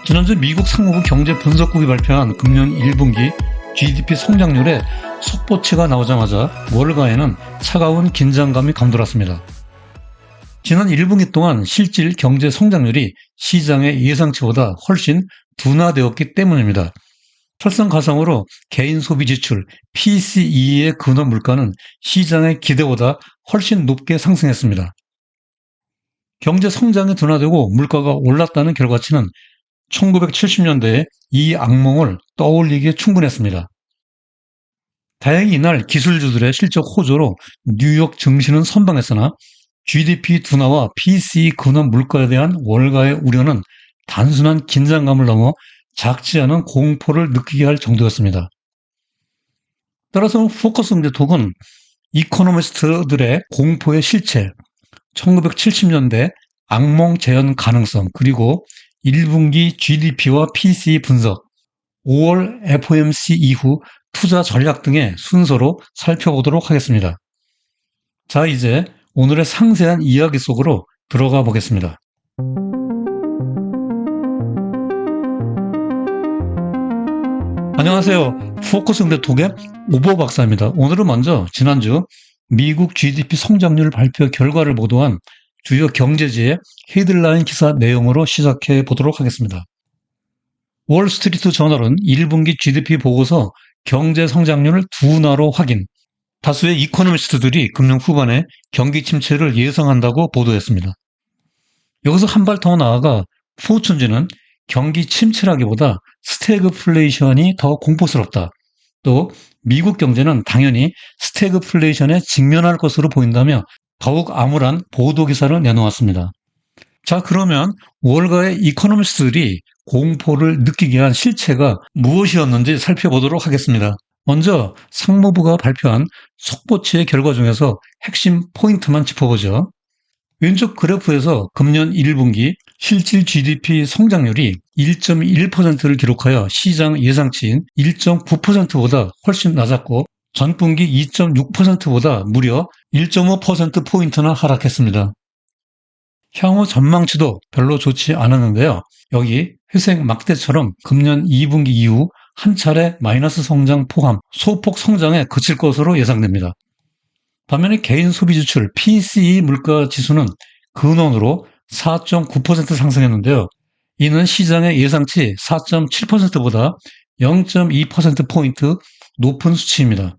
지난주 미국 상무부 경제분석국이 발표한 금년 1분기 GDP 성장률에 속보치가 나오자마자 월가에는 차가운 긴장감이 감돌았습니다. 지난 1분기 동안 실질 경제 성장률이 시장의 예상치보다 훨씬 둔화되었기 때문입니다. 설상가상으로 개인 소비 지출 PCE의 근원 물가는 시장의 기대보다 훨씬 높게 상승했습니다. 경제 성장이 둔화되고 물가가 올랐다는 결과치는 1970년대에 이 악몽을 떠올리기에 충분했습니다. 다행히 이날 기술주들의 실적 호조로 뉴욕 증시는 선방했으나 GDP 둔화와 PCE 근원 물가에 대한 월가의 우려는 단순한 긴장감을 넘어 작지 않은 공포를 느끼게 할 정도였습니다. 따라서 포커스 금제톡은 이코노미스트들의 공포의 실체, 1970년대 악몽 재현 가능성, 그리고 1분기 GDP와 PCE 분석, 5월 FOMC 이후 투자 전략 등의 순서로 살펴보도록 하겠습니다. 자, 이제 오늘의 상세한 이야기 속으로 들어가 보겠습니다. 안녕하세요. 포커스 금제톡의 오버 박사입니다. 오늘은 먼저 지난주 미국 GDP 성장률 발표 결과를 보도한 주요 경제지의 헤드라인 기사 내용으로 시작해 보도록 하겠습니다. 월스트리트 저널은 1분기 GDP 보고서 경제 성장률을 둔화로 확인, 다수의 이코노미스트들이 금년 후반에 경기 침체를 예상한다고 보도했습니다. 여기서 한 발 더 나아가 포춘지는 경기 침체라기보다 스태그플레이션이 더 공포스럽다. 또 미국 경제는 당연히 스태그플레이션에 직면할 것으로 보인다며 더욱 암울한 보도기사를 내놓았습니다. 자, 그러면 월가의 이코노미스트들이 공포를 느끼게 한 실체가 무엇이었는지 살펴보도록 하겠습니다. 먼저 상무부가 발표한 속보치의 결과 중에서 핵심 포인트만 짚어보죠. 왼쪽 그래프에서 금년 1분기 실질 GDP 성장률이 1.1%를 기록하여 시장 예상치인 1.9%보다 훨씬 낮았고 전분기 2.6%보다 무려 1.5%포인트나 하락했습니다. 향후 전망치도 별로 좋지 않았는데요. 여기 회색 막대처럼 금년 2분기 이후 한 차례 마이너스 성장 포함 소폭 성장에 그칠 것으로 예상됩니다. 반면에 개인 소비 지출 PCE 물가 지수는 근원으로 4.9% 상승했는데요. 이는 시장의 예상치 4.7%보다 0.2%포인트 높은 수치입니다.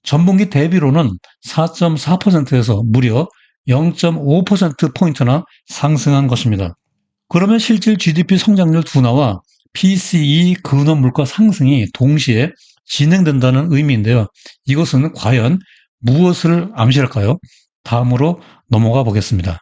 전분기 대비로는 4.4%에서 무려 0.5%포인트나 상승한 것입니다. 그러면 실질 GDP 성장률 둔화와 PCE 근원 물가 상승이 동시에 진행된다는 의미인데요. 이것은 과연 무엇을 암시할까요? 다음으로 넘어가 보겠습니다.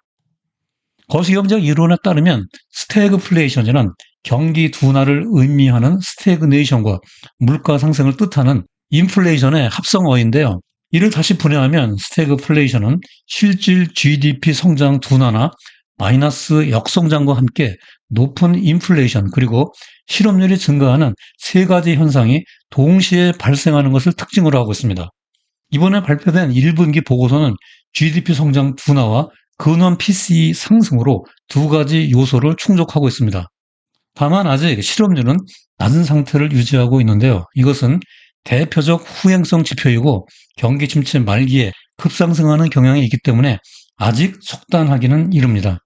거시경제학 이론에 따르면 스태그플레이션이란 경기 둔화를 의미하는 스태그네이션과 물가 상승을 뜻하는 인플레이션의 합성어인데요. 이를 다시 분해하면 스태그플레이션은 실질 GDP 성장 둔화나 마이너스 역성장과 함께 높은 인플레이션 그리고 실업률이 증가하는 세 가지 현상이 동시에 발생하는 것을 특징으로 하고 있습니다. 이번에 발표된 1분기 보고서는 GDP 성장 둔화와 근원 PCE 상승으로 두 가지 요소를 충족하고 있습니다. 다만 아직 실업률은 낮은 상태를 유지하고 있는데요. 이것은 대표적 후행성 지표이고 경기 침체 말기에 급상승하는 경향이 있기 때문에 아직 속단하기는 이릅니다.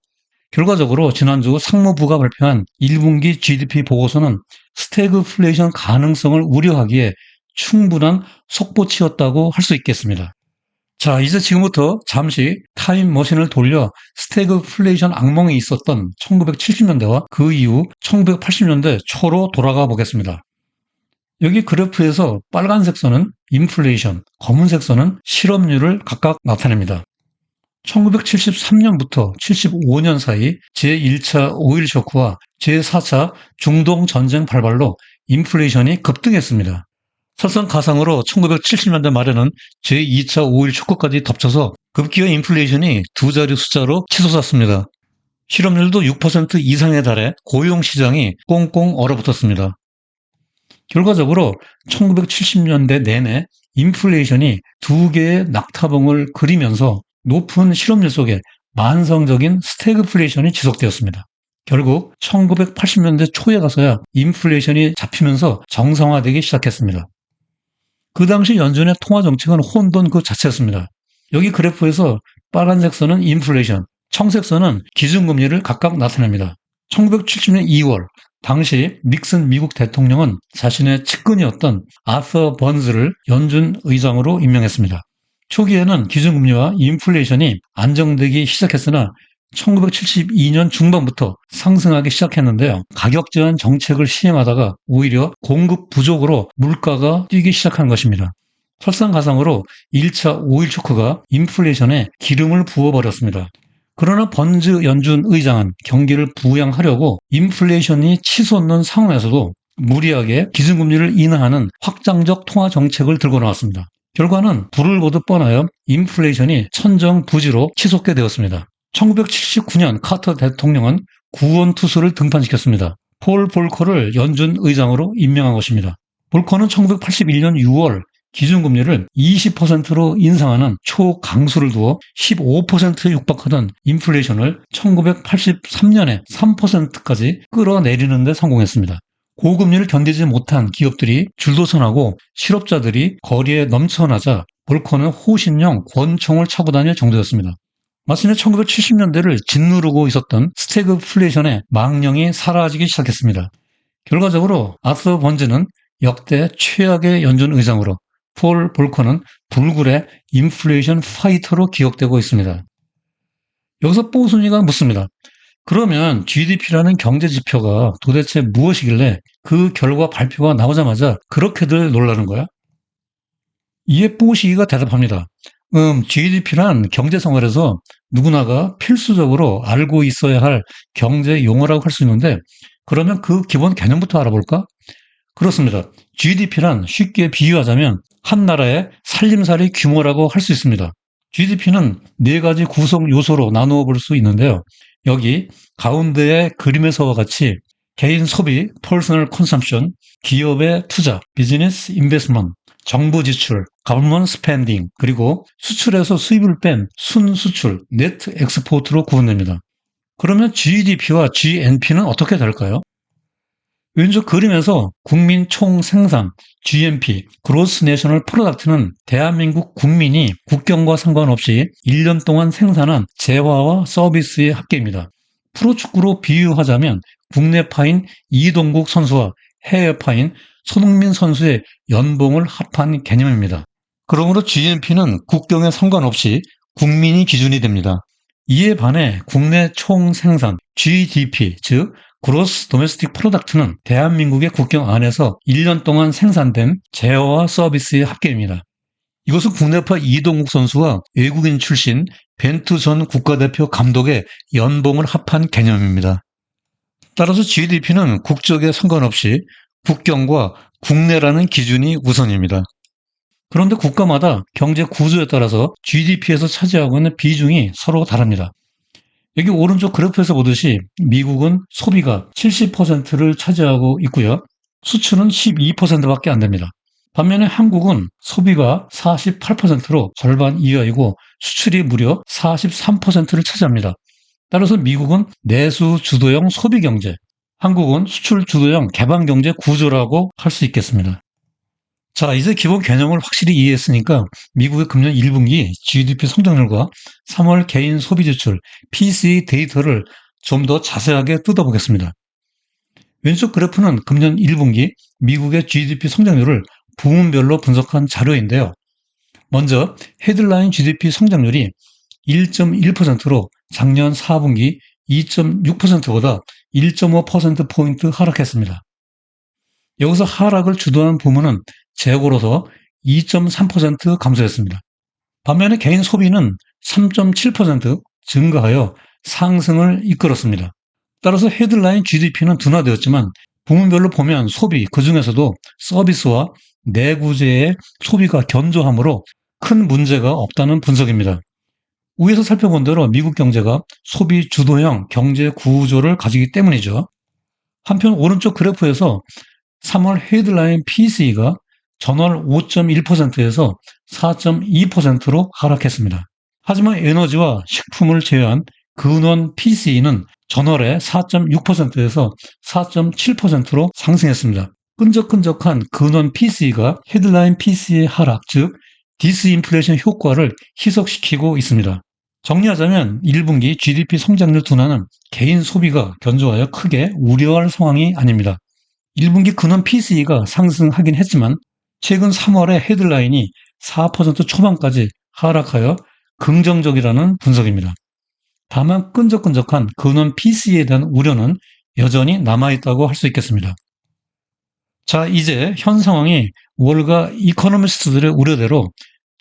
결과적으로 지난주 상무부가 발표한 1분기 GDP 보고서는 스태그플레이션 가능성을 우려하기에 충분한 속보치였다고 할 수 있겠습니다. 자, 이제 지금부터 잠시 타임머신을 돌려 스태그플레이션 악몽이 있었던 1970년대와 그 이후 1980년대 초로 돌아가 보겠습니다. 여기 그래프에서 빨간색 선은 인플레이션, 검은색 선은 실업률을 각각 나타냅니다. 1973년부터 75년 사이 제1차 오일 쇼크와 제4차 중동 전쟁 발발로 인플레이션이 급등했습니다. 설상가상으로 1970년대 말에는 제2차 오일 쇼크까지 덮쳐서 급기야 인플레이션이 두 자리 숫자로 치솟았습니다. 실업률도 6% 이상에 달해 고용시장이 꽁꽁 얼어붙었습니다. 결과적으로 1970년대 내내 인플레이션이 두 개의 낙타봉을 그리면서 높은 실업률 속에 만성적인 스태그플레이션이 지속되었습니다. 결국 1980년대 초에 가서야 인플레이션이 잡히면서 정상화되기 시작했습니다. 그 당시 연준의 통화 정책은 혼돈 그 자체였습니다. 여기 그래프에서 빨간색 선은 인플레이션, 청색 선은 기준금리를 각각 나타냅니다. 1970년 2월 당시 닉슨 미국 대통령은 자신의 측근이었던 아서 번즈를 연준 의장으로 임명했습니다. 초기에는 기준금리와 인플레이션이 안정되기 시작했으나 1972년 중반부터 상승하기 시작했는데요. 가격 제한 정책을 시행하다가 오히려 공급 부족으로 물가가 뛰기 시작한 것입니다. 설상가상으로 1차 오일 쇼크가 인플레이션에 기름을 부어버렸습니다. 그러나 번즈 연준 의장은 경기를 부양하려고 인플레이션이 치솟는 상황에서도 무리하게 기준금리를 인하하는 확장적 통화 정책을 들고 나왔습니다. 결과는 불을 보듯 뻔하여 인플레이션이 천정부지로 치솟게 되었습니다. 1979년 카터 대통령은 구원투수를 등판시켰습니다. 폴 볼커를 연준 의장으로 임명한 것입니다. 볼커는 1981년 6월 기준금리를 20%로 인상하는 초강수를 두어 15%에 육박하던 인플레이션을 1983년에 3%까지 끌어내리는 데 성공했습니다. 고금리를 견디지 못한 기업들이 줄도선하고 실업자들이 거리에 넘쳐나자 볼커는 호신용 권총을 차고 다닐 정도였습니다. 마침내 1970년대를 짓누르고 있었던 스태그플레이션의 망령이 사라지기 시작했습니다. 결과적으로 아서 번즈는 역대 최악의 연준 의장으로, 폴 볼커는 불굴의 인플레이션 파이터로 기억되고 있습니다. 여기서 뽀순이가 묻습니다. 그러면 GDP라는 경제 지표가 도대체 무엇이길래 그 결과 발표가 나오자마자 그렇게들 놀라는 거야? 이에 뽀시기가 대답합니다. GDP란 경제생활에서 누구나가 필수적으로 알고 있어야 할 경제 용어라고 할 수 있는데 그러면 그 기본 개념부터 알아볼까? 그렇습니다. GDP란 쉽게 비유하자면 한 나라의 살림살이 규모라고 할 수 있습니다. GDP는 네 가지 구성 요소로 나누어 볼 수 있는데요. 여기 가운데의 그림에서와 같이 개인 소비, personal consumption, 기업의 투자, business investment, 정부 지출, government spending, 그리고 수출에서 수입을 뺀 순수출, net export로 구분됩니다. 그러면 GDP와 GNP는 어떻게 다를까요? 왼쪽 그림에서 국민 총생산, GNP, Gross National Product는 대한민국 국민이 국경과 상관없이 1년 동안 생산한 재화와 서비스의 합계입니다. 프로축구로 비유하자면 국내파인 이동국 선수와 해외파인 손흥민 선수의 연봉을 합한 개념입니다. 그러므로 GNP는 국경에 상관없이 국민이 기준이 됩니다. 이에 반해 국내 총생산, GDP, 즉 Gross Domestic Product는 대한민국의 국경 안에서 1년 동안 생산된 재화와 서비스의 합계입니다. 이것은 국내파 이동국 선수와 외국인 출신 벤투 전 국가대표 감독의 연봉을 합한 개념입니다. 따라서 GDP는 국적에 상관없이 국경과 국내라는 기준이 우선입니다. 그런데 국가마다 경제 구조에 따라서 GDP에서 차지하고 있는 비중이 서로 다릅니다. 여기 오른쪽 그래프에서 보듯이 미국은 소비가 70%를 차지하고 있고요. 수출은 12%밖에 안 됩니다. 반면에 한국은 소비가 48%로 절반 이하이고 수출이 무려 43%를 차지합니다. 따라서 미국은 내수 주도형 소비 경제, 한국은 수출 주도형 개방 경제 구조라고 할 수 있겠습니다. 자, 이제 기본 개념을 확실히 이해했으니까 미국의 금년 1분기 GDP 성장률과 3월 개인 소비 지출, PCE 데이터를 좀 더 자세하게 뜯어보겠습니다. 왼쪽 그래프는 금년 1분기 미국의 GDP 성장률을 부문별로 분석한 자료인데요. 먼저 헤드라인 GDP 성장률이 1.1%로 작년 4분기 2.6%보다 1.5%포인트 하락했습니다. 여기서 하락을 주도한 부문은 재고로서 2.3% 감소했습니다. 반면에 개인 소비는 3.7% 증가하여 상승을 이끌었습니다. 따라서 헤드라인 GDP는 둔화되었지만 부문별로 보면 소비, 그 중에서도 서비스와 내구재의 소비가 견조하므로 큰 문제가 없다는 분석입니다. 위에서 살펴본 대로 미국 경제가 소비 주도형 경제 구조를 가지기 때문이죠. 한편 오른쪽 그래프에서 3월 헤드라인 PCE가 전월 5.1%에서 4.2%로 하락했습니다. 하지만 에너지와 식품을 제외한 근원 PCE는 전월에 4.6%에서 4.7%로 상승했습니다. 끈적끈적한 근원 PCE가 헤드라인 PC의 하락, 즉 디스인플레이션 효과를 희석시키고 있습니다. 정리하자면 1분기 GDP 성장률 둔화는 개인 소비가 견조하여 크게 우려할 상황이 아닙니다. 1분기 근원 PCE가 상승하긴 했지만 최근 3월에 헤드라인이 4% 초반까지 하락하여 긍정적이라는 분석입니다. 다만 끈적끈적한 근원 PC에 대한 우려는 여전히 남아있다고 할 수 있겠습니다. 자, 이제 현 상황이 월가 이코노미스트들의 우려대로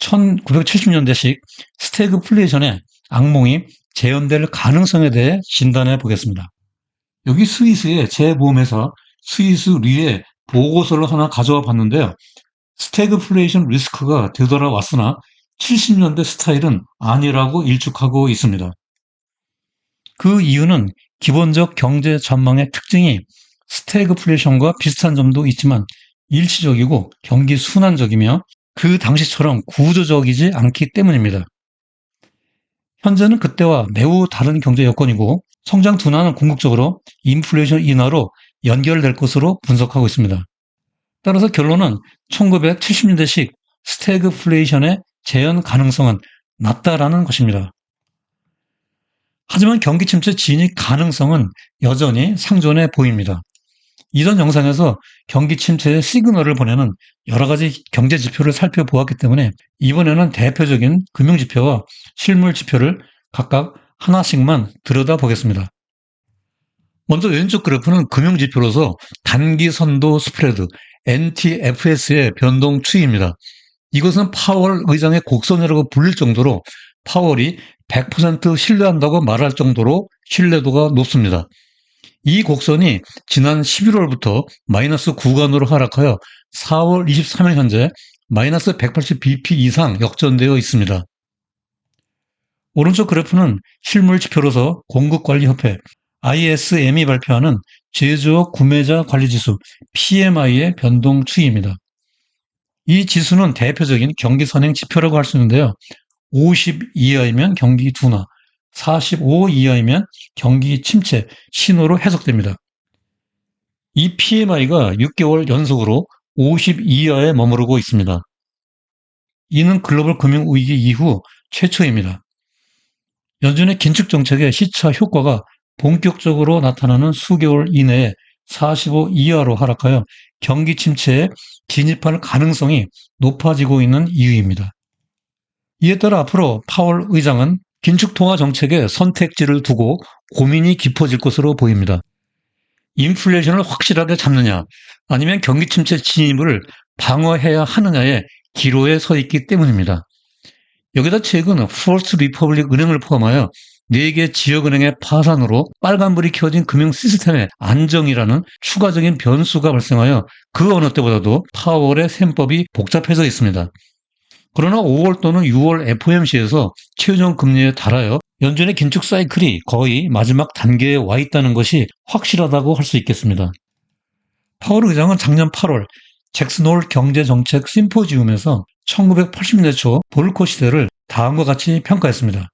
1970년대식 스태그플레이션의 악몽이 재현될 가능성에 대해 진단해 보겠습니다. 여기 스위스의 재보험회사 스위스 리의 보고서를 하나 가져와 봤는데요. 스태그플레이션 리스크가 되돌아왔으나 70년대 스타일은 아니라고 일축하고 있습니다. 그 이유는 기본적 경제 전망의 특징이 스태그플레이션과 비슷한 점도 있지만 일시적이고 경기 순환적이며 그 당시처럼 구조적이지 않기 때문입니다. 현재는 그때와 매우 다른 경제 여건이고 성장 둔화는 궁극적으로 인플레이션 인하로 연결될 것으로 분석하고 있습니다. 따라서 결론은 1970년대식 스태그플레이션의 재현 가능성은 낮다라는 것입니다. 하지만 경기 침체 진입 가능성은 여전히 상존해 보입니다. 이전 영상에서 경기 침체의 시그널을 보내는 여러 가지 경제 지표를 살펴보았기 때문에 이번에는 대표적인 금융 지표와 실물 지표를 각각 하나씩만 들여다보겠습니다. 먼저 왼쪽 그래프는 금융 지표로서 단기 선도 스프레드 NTFS의 변동 추이입니다. 이것은 파월 의장의 곡선이라고 불릴 정도로 파월이 100% 신뢰한다고 말할 정도로 신뢰도가 높습니다. 이 곡선이 지난 11월부터 마이너스 구간으로 하락하여 4월 23일 현재 마이너스 180bp 이상 역전되어 있습니다. 오른쪽 그래프는 실물 지표로서 공급관리협회 ISM이 발표하는 제조업 구매자 관리지수 PMI의 변동 추이입니다. 이 지수는 대표적인 경기 선행 지표라고 할 수 있는데요. 50 이하이면 경기 둔화, 45 이하이면 경기 침체 신호로 해석됩니다. 이 PMI가 6개월 연속으로 50 이하에 머무르고 있습니다. 이는 글로벌 금융위기 이후 최초입니다. 연준의 긴축 정책의 시차 효과가 본격적으로 나타나는 수개월 이내에 45 이하로 하락하여 경기 침체에 진입할 가능성이 높아지고 있는 이유입니다. 이에 따라 앞으로 파월 의장은 긴축 통화 정책의 선택지를 두고 고민이 깊어질 것으로 보입니다. 인플레이션을 확실하게 잡느냐 아니면 경기 침체 진입을 방어해야 하느냐의 기로에 서 있기 때문입니다. 여기다 최근 퍼스트 리퍼블릭 은행을 포함하여 4개 지역은행의 파산으로 빨간불이 켜진 금융 시스템의 안정이라는 추가적인 변수가 발생하여 그 어느 때보다도 파월의 셈법이 복잡해져 있습니다. 그러나 5월 또는 6월 FOMC에서 최종 금리에 달하여 연준의 긴축 사이클이 거의 마지막 단계에 와 있다는 것이 확실하다고 할 수 있겠습니다. 파월 의장은 작년 8월 잭슨홀 경제정책 심포지움에서 1980년대 초 볼커 시대를 다음과 같이 평가했습니다.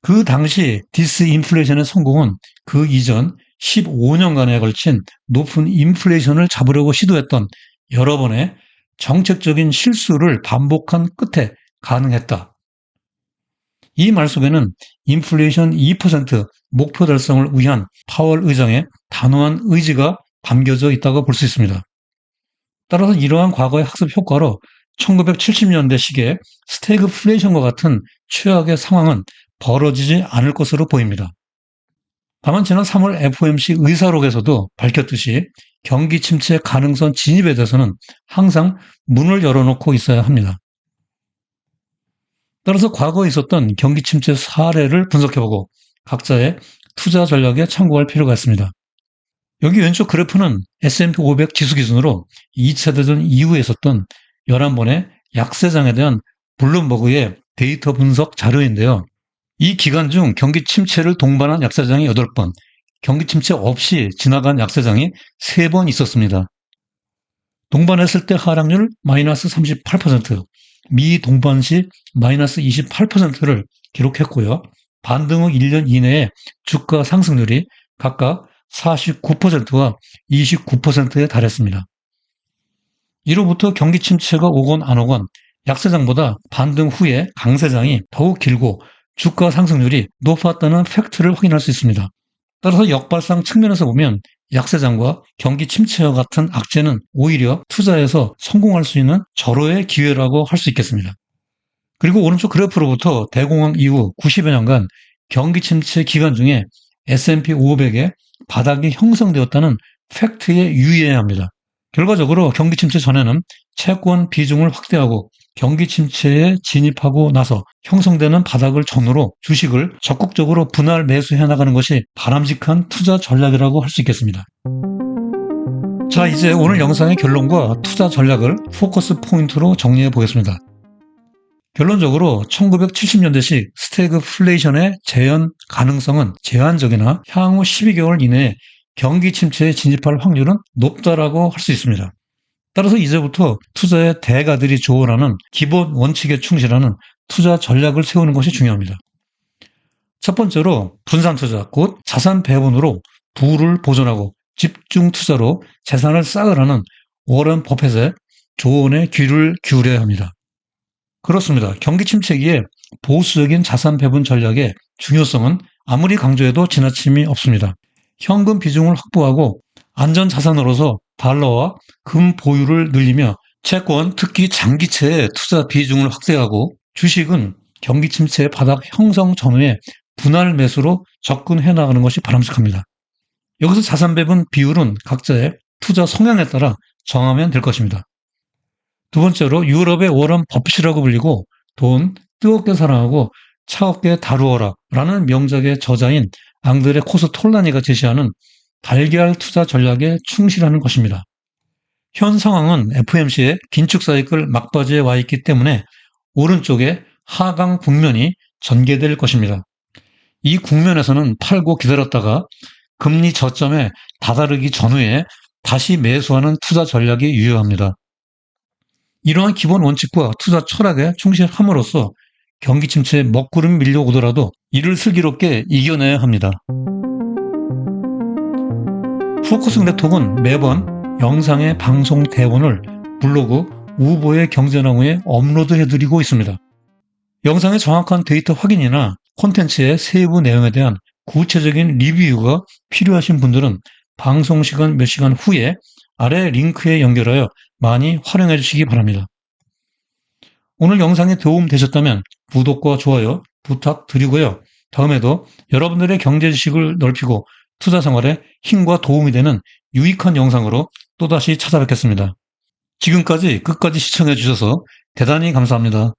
그 당시 디스인플레이션의 성공은 그 이전 15년간에 걸친 높은 인플레이션을 잡으려고 시도했던 여러 번의 정책적인 실수를 반복한 끝에 가능했다. 이 말 속에는 인플레이션 2% 목표 달성을 위한 파월 의장의 단호한 의지가 담겨져 있다고 볼 수 있습니다. 따라서 이러한 과거의 학습 효과로 1970년대 시기에 스태그플레이션과 같은 최악의 상황은 벌어지지 않을 것으로 보입니다. 다만 지난 3월 FOMC 의사록에서도 밝혔듯이 경기 침체 가능성 진입에 대해서는 항상 문을 열어놓고 있어야 합니다. 따라서 과거에 있었던 경기 침체 사례를 분석해보고 각자의 투자 전략에 참고할 필요가 있습니다. 여기 왼쪽 그래프는 S&P 500 지수 기준으로 2차 대전 이후에 있었던 11번의 약세장에 대한 블룸버그의 데이터 분석 자료인데요. 이 기간 중 경기 침체를 동반한 약세장이 8번, 경기 침체 없이 지나간 약세장이 3번 있었습니다. 동반했을 때 하락률 마이너스 38%, 미동반 시 마이너스 28%를 기록했고요. 반등 후 1년 이내에 주가 상승률이 각각 49%와 29%에 달했습니다. 이로부터 경기 침체가 오건 안 오건 약세장보다 반등 후에 강세장이 더욱 길고 주가 상승률이 높았다는 팩트를 확인할 수 있습니다. 따라서 역발상 측면에서 보면 약세장과 경기 침체와 같은 악재는 오히려 투자에서 성공할 수 있는 절호의 기회라고 할 수 있겠습니다. 그리고 오른쪽 그래프로부터 대공황 이후 90여 년간 경기 침체 기간 중에 S&P 500의 바닥이 형성되었다는 팩트에 유의해야 합니다. 결과적으로 경기 침체 전에는 채권 비중을 확대하고 경기 침체에 진입하고 나서 형성되는 바닥을 전후로 주식을 적극적으로 분할 매수해 나가는 것이 바람직한 투자 전략이라고 할 수 있겠습니다. 자, 이제 오늘 영상의 결론과 투자 전략을 포커스 포인트로 정리해 보겠습니다. 결론적으로 1970년대식 스태그플레이션의 재현 가능성은 제한적이나 향후 12개월 이내에 경기 침체에 진입할 확률은 높다라고 할 수 있습니다. 따라서 이제부터 투자의 대가들이 조언하는 기본 원칙에 충실하는 투자 전략을 세우는 것이 중요합니다. 첫 번째로 분산 투자, 곧 자산 배분으로 부를 보존하고 집중 투자로 재산을 쌓으라는 워런 버핏의 조언에 귀를 기울여야 합니다. 그렇습니다. 경기 침체기에 보수적인 자산 배분 전략의 중요성은 아무리 강조해도 지나침이 없습니다. 현금 비중을 확보하고 안전 자산으로서 달러와 금 보유를 늘리며 채권, 특히 장기채의 투자 비중을 확대하고 주식은 경기 침체의 바닥 형성 전후에 분할 매수로 접근해 나가는 것이 바람직합니다. 여기서 자산 배분 비율은 각자의 투자 성향에 따라 정하면 될 것입니다. 두 번째로 유럽의 워런 버핏이라고 불리고 돈 뜨겁게 사랑하고 차갑게 다루어라 라는 명작의 저자인 앙드레 코스톨라니가 제시하는 달걀 투자 전략에 충실하는 것입니다. 현 상황은 FOMC의 긴축 사이클 막바지에 와 있기 때문에 오른쪽에 하강 국면이 전개될 것입니다. 이 국면에서는 팔고 기다렸다가 금리 저점에 다다르기 전후에 다시 매수하는 투자 전략이 유효합니다. 이러한 기본 원칙과 투자 철학에 충실함으로써 경기 침체에 먹구름이 밀려오더라도 이를 슬기롭게 이겨내야 합니다. 포커스 네트워크는 매번 영상의 방송 대본을 블로그 우보의 경제나무에 업로드해드리고 있습니다. 영상의 정확한 데이터 확인이나 콘텐츠의 세부 내용에 대한 구체적인 리뷰가 필요하신 분들은 방송 시간 몇 시간 후에 아래 링크에 연결하여 많이 활용해 주시기 바랍니다. 오늘 영상이 도움되셨다면 구독과 좋아요 부탁드리고요. 다음에도 여러분들의 경제 지식을 넓히고 투자 생활에 힘과 도움이 되는 유익한 영상으로 또다시 찾아뵙겠습니다. 지금까지 끝까지 시청해 주셔서 대단히 감사합니다.